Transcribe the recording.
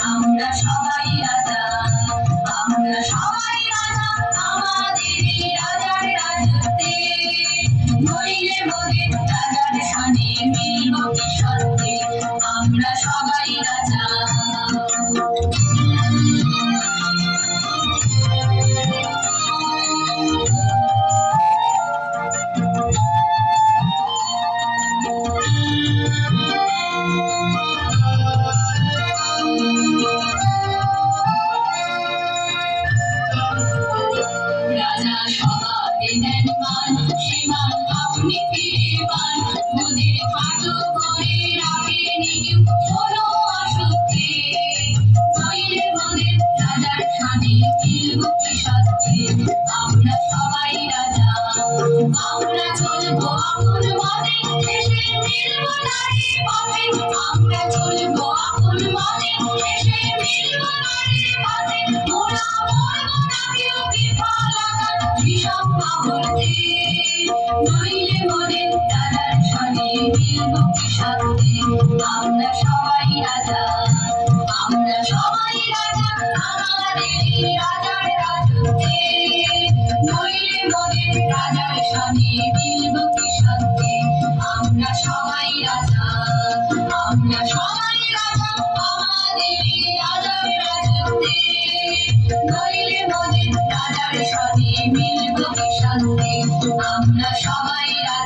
আমরা সবাই রাজা, আমরা সবাই রাজা, আমাদেরই রাজার রাজত্বে। নইলে মোদের রাজার সনে মিলব কি সত্যে, আমরা সবাই রাজা। রাজা সবারে দেন মান, সে মান আপনি ফিরে পান। মোদের খাটো করে রাখেনি কেউ কোনো অসুখে। নইলে মোদের রাজার সনে মিলব কি সত্যে, আমরা সবাই রাজা। আমরা চলবো আপন মতে, শেষে মিলব না রে পথে। আমরা চলবো আপন মতে, শেষে মিলব না রে পথে। মোরা মরবো না কেউ বিফলতার বিষম আবর্তে। নইলে মোদের রাজার সনে মিলব কি সত্যে, আমরা সবাই রাজা, আমরা সবাই রাজা, আমাদেরই রাজার রাজত্বে। নইলে মোদের রাজার সনে মিলব কি সত্যে, আমরা সবাই রাজা, আমরা সবাই রাজা, আমাদেরই রাজার রাজত্বে। নইলে মোদের রাজার সনে মিলব কি সত্যে, আমরা সবাই রাজা।